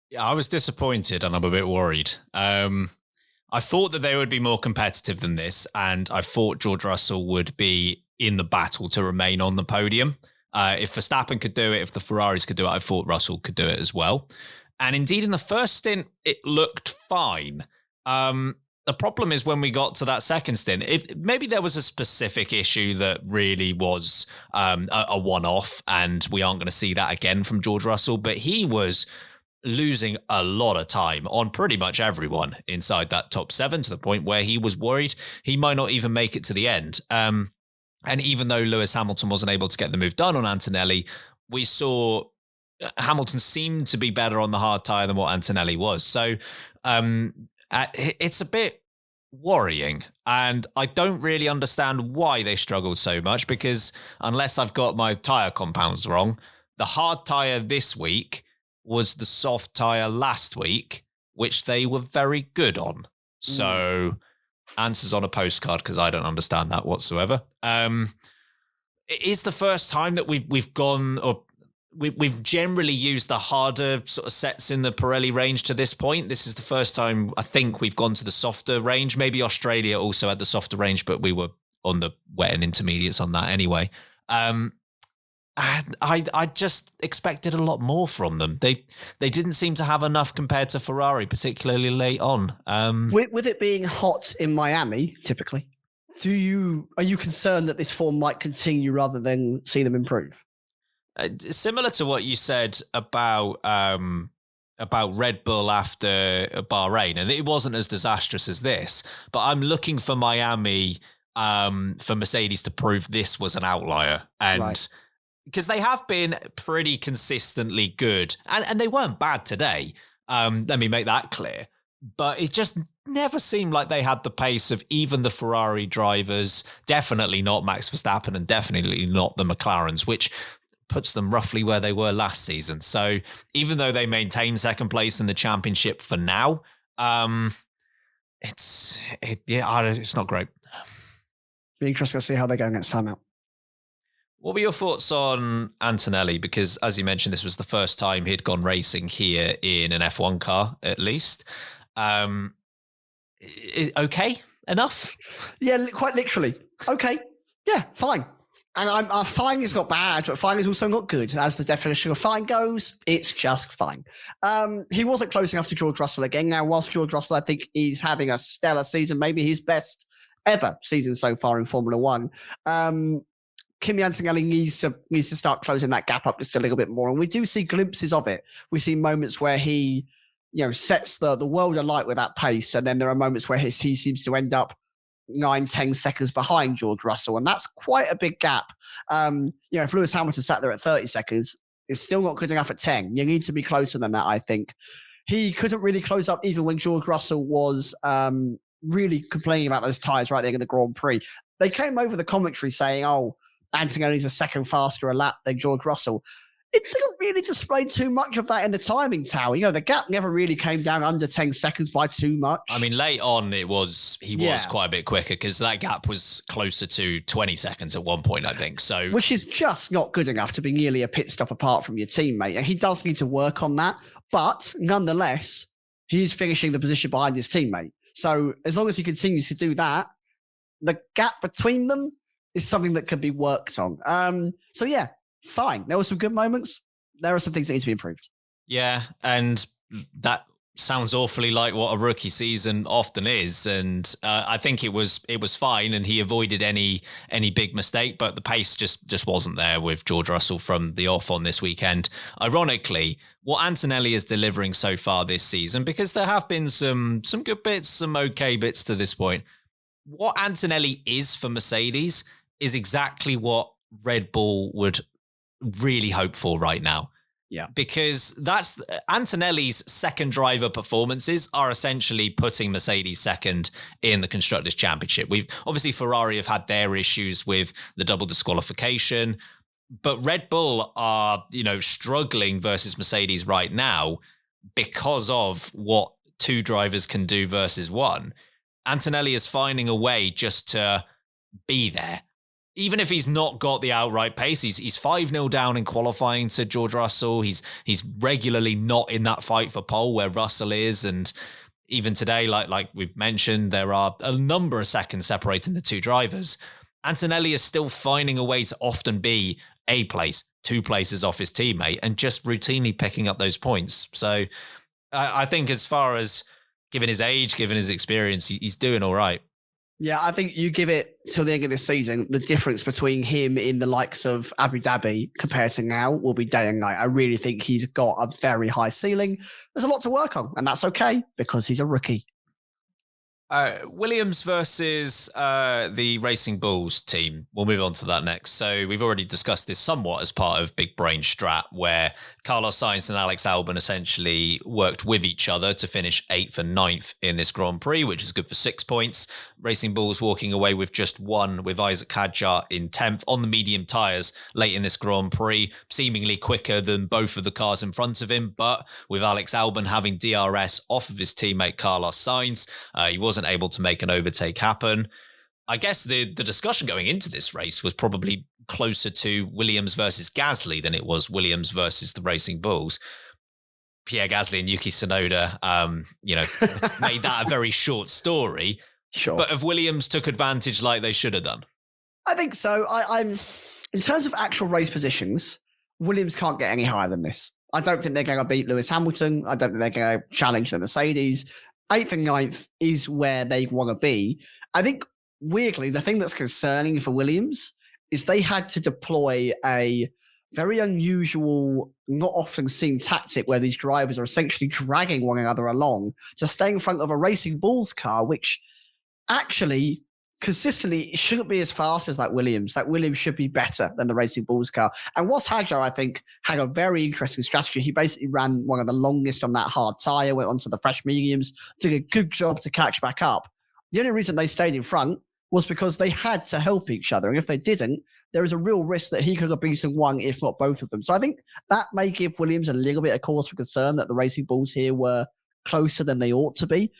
Yeah, I was disappointed and I'm a bit worried. I thought that they would be more competitive than this, and I thought George Russell would be in the battle to remain on the podium. If Verstappen could do it, if the Ferraris could do it, I thought Russell could do it as well. And indeed, in the first stint, it looked fine. The problem is when we got to that second stint, if maybe there was a specific issue that really was a one-off, and we aren't going to see that again from George Russell, but he was losing a lot of time on pretty much everyone inside that top 7 to the point where he was worried he might not even make it to the end. And even though Lewis Hamilton wasn't able to get the move done on Antonelli, we saw Hamilton seemed to be better on the hard tyre than what Antonelli was. So it's a bit worrying. And I don't really understand why they struggled so much, because unless I've got my tyre compounds wrong, the hard tyre this week was the soft tyre last week, which they were very good on. So... answers on a postcard, because I don't understand that whatsoever. It is the first time that we've gone, or we've generally used the harder sort of sets in the Pirelli range to this point. This is the first time I think we've gone to the softer range. Maybe Australia also had the softer range, but we were on the wet and intermediates on that anyway. I just expected a lot more from them. They didn't seem to have enough compared to Ferrari, particularly late on. With it being hot in Miami, typically, are you concerned that this form might continue rather than see them improve? Similar to what you said about Red Bull after Bahrain, and it wasn't as disastrous as this, but I'm looking for Miami for Mercedes to prove this was an outlier. And because they have been pretty consistently good, and they weren't bad today. Let me make that clear. But it just never seemed like they had the pace of even the Ferrari drivers, definitely not Max Verstappen and definitely not the McLarens, which puts them roughly where they were last season. So even though they maintain second place in the championship for now, it's not great. Be interesting to see how they go next time out. What were your thoughts on Antonelli? Because as you mentioned, this was the first time he'd gone racing here in an F1 car, at least. Okay enough? Yeah, quite literally. Okay. Yeah, fine. And fine is not bad, but fine is also not good. As the definition of fine goes, it's just fine. He wasn't close enough to George Russell again. Now, whilst George Russell, I think, is having a stellar season, maybe his best ever season so far in Formula One, Kimi Antonelli needs to start closing that gap up just a little bit more. And we do see glimpses of it. We see moments where he, sets the world alight with that pace. And then there are moments where he seems to end up 9-10 seconds behind George Russell. And that's quite a big gap. If Lewis Hamilton sat there at 30 seconds, it's still not good enough at 10. You need to be closer than that, I think. He couldn't really close up even when George Russell was really complaining about those tyres right there in the Grand Prix. They came over the commentary saying, Antonelli's a second faster a lap than George Russell. It didn't really display too much of that in the timing tower. The gap never really came down under 10 seconds by too much. I mean, late on, he was quite a bit quicker because that gap was closer to 20 seconds at one point, I think. So, which is just not good enough to be nearly a pit stop apart from your teammate. And he does need to work on that. But nonetheless, he's finishing the position behind his teammate. So as long as he continues to do that, the gap between them is something that can be worked on. So yeah, fine. There were some good moments. There are some things that need to be improved. Yeah, and that sounds awfully like what a rookie season often is. And I think it was fine, and he avoided any big mistake. But the pace just wasn't there with George Russell from the off on this weekend. Ironically, what Antonelli is delivering so far this season, because there have been some good bits, some okay bits to this point. What Antonelli is for Mercedes is exactly what Red Bull would really hope for right now. Yeah. Because that's Antonelli's second driver performances are essentially putting Mercedes second in the Constructors' Championship. Obviously Ferrari have had their issues with the double disqualification, but Red Bull are, struggling versus Mercedes right now because of what two drivers can do versus one. Antonelli is finding a way just to be there. Even if he's not got the outright pace, he's 5-0 down in qualifying to George Russell. He's regularly not in that fight for pole where Russell is. And even today, like we've mentioned, there are a number of seconds separating the two drivers. Antonelli is still finding a way to often be a place, 2 places off his teammate and just routinely picking up those points. So I think as far as given his age, given his experience, he's doing all right. Yeah, I think you give it till the end of this season, the difference between him in the likes of Abu Dhabi compared to now will be day and night. I really think he's got a very high ceiling. There's a lot to work on, and that's okay because he's a rookie. Williams versus the Racing Bulls team. We'll move on to that next. So we've already discussed this somewhat as part of Big Brain Strat, where Carlos Sainz and Alex Albon essentially worked with each other to finish 8th and 9th in this Grand Prix, which is good for 6 points. Racing Bulls walking away with just 1, with Isaac Hadjar in 10th on the medium tyres late in this Grand Prix, seemingly quicker than both of the cars in front of him. But with Alex Albon having DRS off of his teammate Carlos Sainz, he wasn't able to make an overtake happen. I guess the discussion going into this race was probably closer to Williams versus Gasly than it was Williams versus the Racing Bulls. Pierre Gasly and Yuki Tsunoda, made that a very short story. Sure. But if Williams took advantage like they should have done. I think so. I'm in terms of actual race positions, Williams can't get any higher than this. I don't think they're going to beat Lewis Hamilton. I don't think they're going to challenge the Mercedes. 8th and 9th is where they want to be. I think, weirdly, the thing that's concerning for Williams is they had to deploy a very unusual, not often seen tactic where these drivers are essentially dragging one another along to stay in front of a Racing Bulls car, which actually consistently shouldn't be as fast as that Williams. That Williams should be better than the Racing Bulls car. And Ross Hadjar, I think, had a very interesting strategy. He basically ran one of the longest on that hard tyre, went onto the fresh mediums, did a good job to catch back up. The only reason they stayed in front was because they had to help each other. And if they didn't, there is a real risk that he could have beaten one, if not both of them. So I think that may give Williams a little bit of cause for concern that the Racing Bulls here were closer than they ought to be.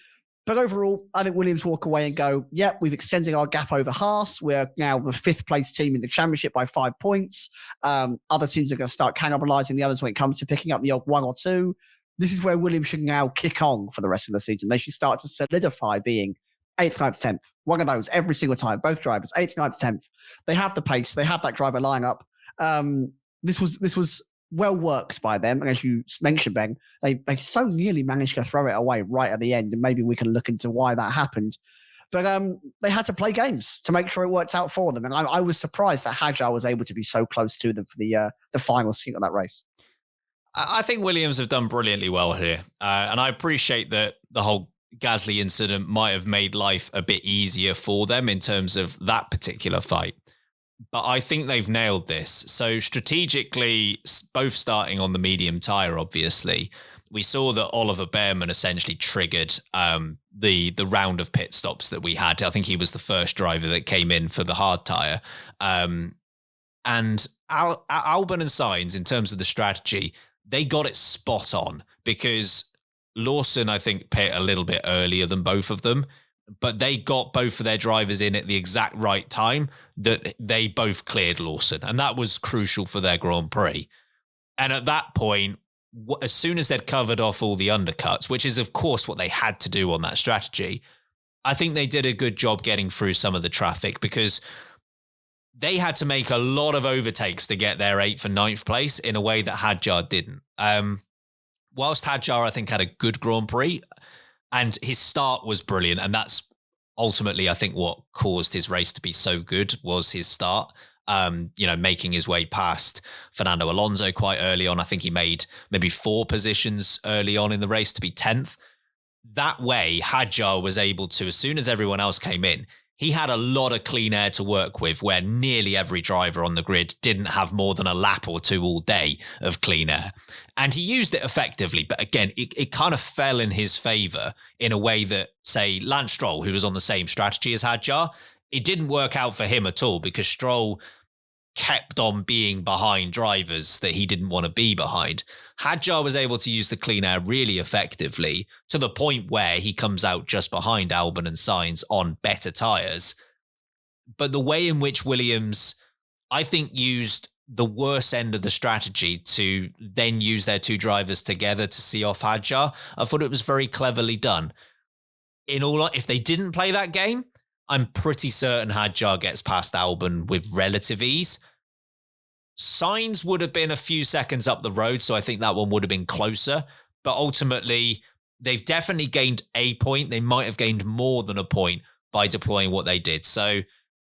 But overall, I think Williams walk away and go, yep, we've extended our gap over Haas. We're now the 5th place team in the championship by 5 points. Other teams are going to start cannibalizing the others when it comes to picking up the odd 1 or 2. This is where Williams should now kick on for the rest of the season. They should start to solidify being 8th, 9th, 10th. One of those every single time, both drivers, 8th, 9th, 10th. They have the pace. They have that driver lineup. This was well worked by them. And as you mentioned, Ben, they so nearly managed to throw it away right at the end. And maybe we can look into why that happened. But they had to play games to make sure it worked out for them. And I was surprised that Hadjar was able to be so close to them for the final seat of that race. I think Williams have done brilliantly well here. And I appreciate that the whole Gasly incident might have made life a bit easier for them in terms of that particular fight. But I think they've nailed this. So strategically, both starting on the medium tyre, obviously, we saw that Oliver Behrman essentially triggered the round of pit stops that we had. I think he was the first driver that came in for the hard tyre. And Albon and Sainz, in terms of the strategy, they got it spot on because Lawson, I think, pit a little bit earlier than both of them. But they got both of their drivers in at the exact right time that they both cleared Lawson. And that was crucial for their Grand Prix. And at that point, as soon as they'd covered off all the undercuts, which is, of course, what they had to do on that strategy, I think they did a good job getting through some of the traffic because they had to make a lot of overtakes to get their 8th and 9th place in a way that Hadjar didn't. Whilst Hadjar, I think, had a good Grand Prix, and his start was brilliant. And that's ultimately, I think, what caused his race to be so good was his start. Making his way past Fernando Alonso quite early on. I think he made maybe 4 positions early on in the race to be 10th. That way, Hadjar was able to, as soon as everyone else came in, he had a lot of clean air to work with where nearly every driver on the grid didn't have more than a lap or 2 all day of clean air. And he used it effectively. But again, it kind of fell in his favor in a way that, say, Lance Stroll, who was on the same strategy as Hadjar, it didn't work out for him at all because Stroll kept on being behind drivers that he didn't want to be behind. Hadjar was able to use the clean air really effectively to the point where he comes out just behind Albon and Sainz on better tyres. But the way in which Williams, I think, used the worst end of the strategy to then use their 2 drivers together to see off Hadjar, I thought it was very cleverly done. If they didn't play that game, I'm pretty certain Hadjar gets past Albon with relative ease. Sainz would have been a few seconds up the road, so I think that one would have been closer. But ultimately, they've definitely gained a point. They might have gained more than a point by deploying what they did. So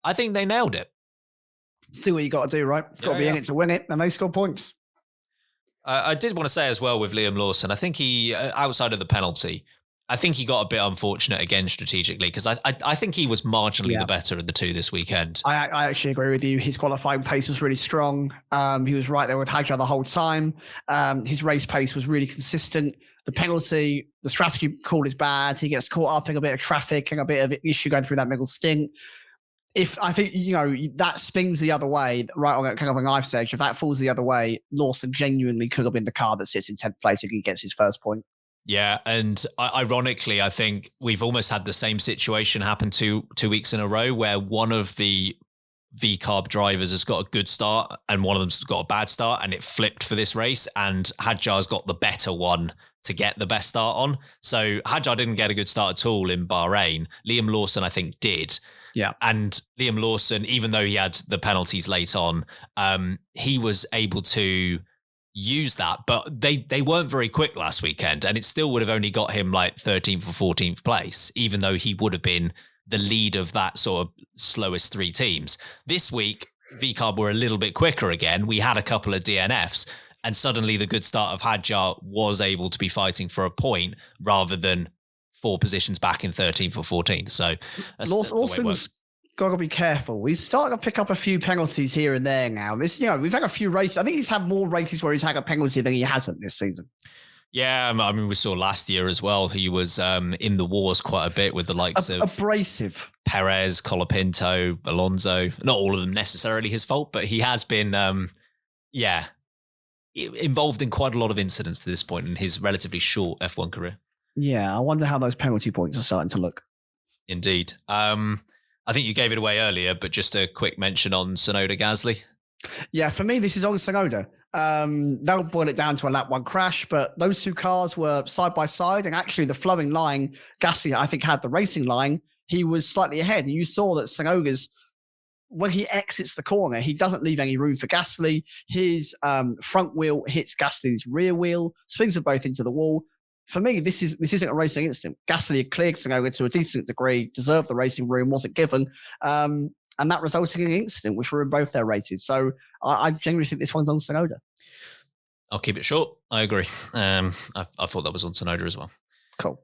I think they nailed it. Do what you got to do, right? Got to be in it to win it, and they score points. I did want to say as well with Liam Lawson, I think he, outside of the penalty, I think he got a bit unfortunate again strategically because I think he was marginally the better of the 2 this weekend. I actually agree with you. His qualifying pace was really strong. He was right there with Hadjar the whole time. His race pace was really consistent. The penalty, the strategy call is bad. He gets caught up in a bit of traffic and a bit of issue going through that middle stint. If I think, that spins the other way, right on that kind of a knife edge, if that falls the other way, Lawson genuinely could have been the car that sits in 10th place if he gets his first point. Yeah, and ironically, I think we've almost had the same situation happen two weeks in a row where one of the VCARB drivers has got a good start and one of them's got a bad start, and it flipped for this race, and Hadjar's got the better one to get the best start on. So Hadjar didn't get a good start at all in Bahrain. Liam Lawson, I think, did. Yeah. And Liam Lawson, even though he had the penalties late on, he was able to use that, but they weren't very quick last weekend, and it still would have only got him like 13th or 14th place, even though he would have been the lead of that sort of slowest three teams. This week, VCARB were a little bit quicker again. We had a couple of DNFs, and suddenly the good start of Hadjar was able to be fighting for a point rather than 4 positions back in 13th or 14th. So that's Lawson's got to be careful. He's starting to pick up a few penalties here and there now. We've had a few races. I think he's had more races where he's had a penalty than he hasn't this season. Yeah, I mean, we saw last year as well. He was in the wars quite a bit with the likes of abrasive Perez, Colapinto, Alonso. Not all of them necessarily his fault, but he has been, involved in quite a lot of incidents to this point in his relatively short F1 career. Yeah, I wonder how those penalty points are starting to look. Indeed. I think you gave it away earlier, but just a quick mention on Tsunoda Gasly. Yeah, for me, this is on Tsunoda. They'll boil it down to a lap 1 crash, but those two cars were side by side, and actually the flowing line, Gasly, I think, had the racing line. He was slightly ahead, and you saw that Tsunoda's, when he exits the corner, he doesn't leave any room for Gasly. His front wheel hits Gasly's rear wheel, swings them both into the wall. For me, this isn't a racing incident. Gasly had cleared Tsunoda to a decent degree, deserved the racing room, wasn't given, and that resulted in an incident, which ruined both their races. So I genuinely think this one's on Tsunoda. I'll keep it short. I agree. I thought that was on Tsunoda as well. Cool.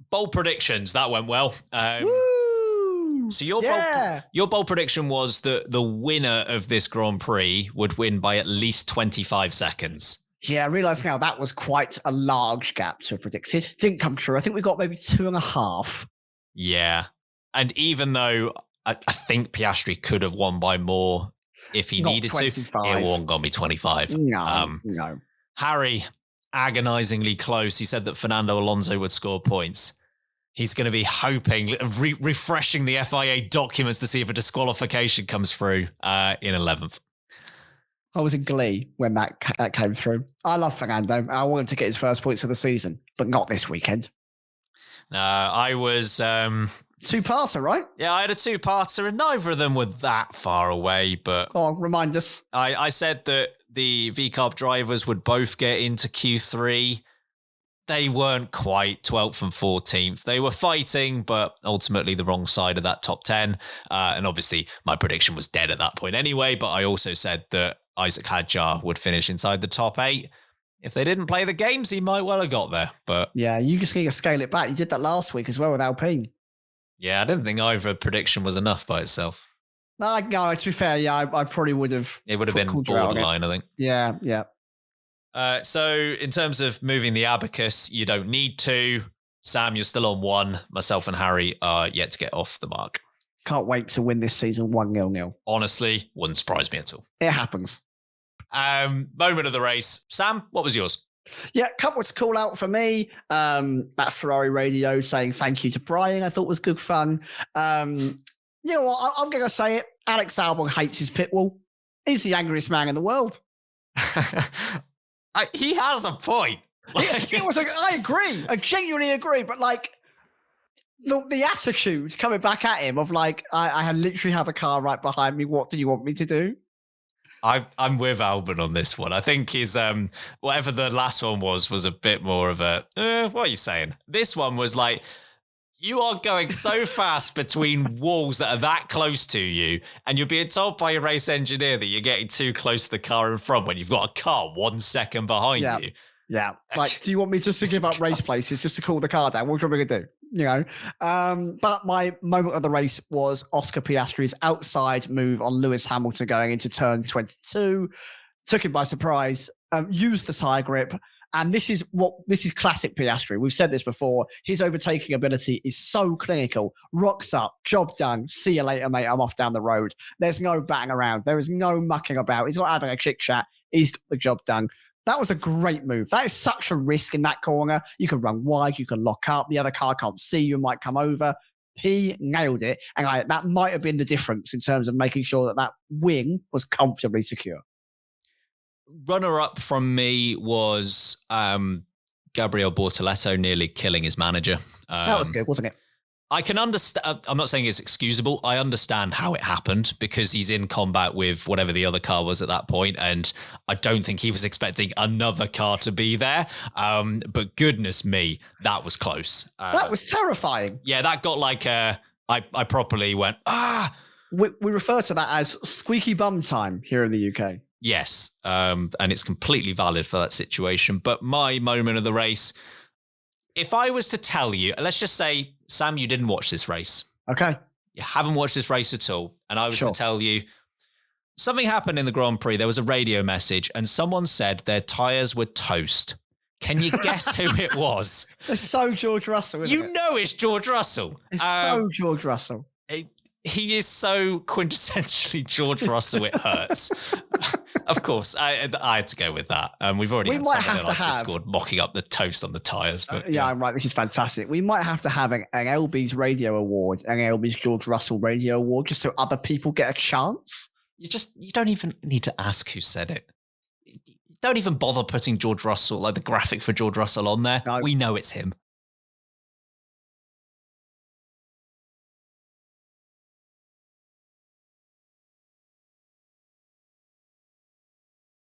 Bold predictions. That went well. Woo! So your bold prediction was that the winner of this Grand Prix would win by at least 25 seconds. Yeah, I realise now that was quite a large gap to have predicted. Didn't come true. I think we got maybe 2.5. Yeah. And even though I think Piastri could have won by more if he needed 25. to, it wasn't going to be 25. No. Harry, agonizingly close. He said that Fernando Alonso would score points. He's going to be hoping, refreshing the FIA documents to see if a disqualification comes through in 11th. I was in glee when that came through. I love Fernando. I want him to get his first points of the season, but not this weekend. I was... 2-parter, right? Yeah, I had a 2-parter, and neither of them were that far away, but... Go on, remind us. I said that the VCARB drivers would both get into Q3. They weren't quite 12th and 14th. They were fighting, but ultimately the wrong side of that top 10. And obviously, my prediction was dead at that point anyway, but I also said that Isaac Hadjar would finish inside the top 8. If they didn't play the games, he might well have got there. But yeah, you just need to scale it back. You did that last week as well with Alpine. Yeah, I didn't think either prediction was enough by itself. No, to be fair, yeah, I probably would have. It would have been borderline, I think. Yeah. So in terms of moving the abacus, you don't need to. Sam, you're still on 1. Myself and Harry are yet to get off the mark. Can't wait to win this season 1-0. Honestly, wouldn't surprise me at all. It happens. Moment of the race. Sam, what was yours? Yeah, couple to call out for me. That Ferrari radio saying thank you to Brian, I thought was good fun. You know what? I'm going to say it. Alex Albon hates his pit wall. He's the angriest man in the world. He has a point. I agree. I genuinely agree. But like the attitude coming back at him of like, I literally have a car right behind me. What do you want me to do? I'm with Albon on this one. I think his whatever the last one was a bit more of a what are you saying? This one was like, you are going so fast between walls that are that close to you, and you're being told by your race engineer that you're getting too close to the car in front when you've got a car 1 second behind you. Yeah. Like, do you want me just to give up race places just to cool the car down? What do you want me to do? You know? But my moment of the race was Oscar Piastri's outside move on Lewis Hamilton going into turn 22. Took him by surprise, used the tyre grip. And this is classic Piastri. We've said this before. His overtaking ability is so clinical. Rocks up, job done. See you later, mate. I'm off down the road. There's no batting around. There is no mucking about. He's not having a chit chat. He's got the job done. That was a great move. That is such a risk in that corner. You can run wide, you can lock up. The other car can't see you, might come over. He nailed it. And that might have been the difference in terms of making sure that wing was comfortably secure. Runner-up from me was Gabriel Bortoleto nearly killing his manager. That was good, wasn't it? I can understand. I'm not saying it's excusable. I understand how it happened because he's in combat with whatever the other car was at that point, and I don't think he was expecting another car to be there. But goodness me, that was close. That was terrifying. Yeah, that got like I properly went, ah. We refer to that as squeaky bum time here in the UK. Yes, and it's completely valid for that situation. But my moment of the race, if I was to tell you, let's just say, Sam, you didn't watch this race. Okay. You haven't watched this race at all. And I was Sure. to tell you, something happened in the Grand Prix. There was a radio message and someone said their tyres were toast. Can you guess who it was? It's so George Russell, isn't it? You know it's George Russell. It's so George Russell. He is so quintessentially George Russell, it hurts. Of course, I had to go with that. We've already had someone in our Discord mocking up the toast on the tyres. But yeah, I'm right. This is fantastic. We might have to have an LB's radio award, an LB's George Russell radio award, just so other people get a chance. You don't even need to ask who said it. Don't even bother putting George Russell, like the graphic for George Russell on there. No. We know it's him.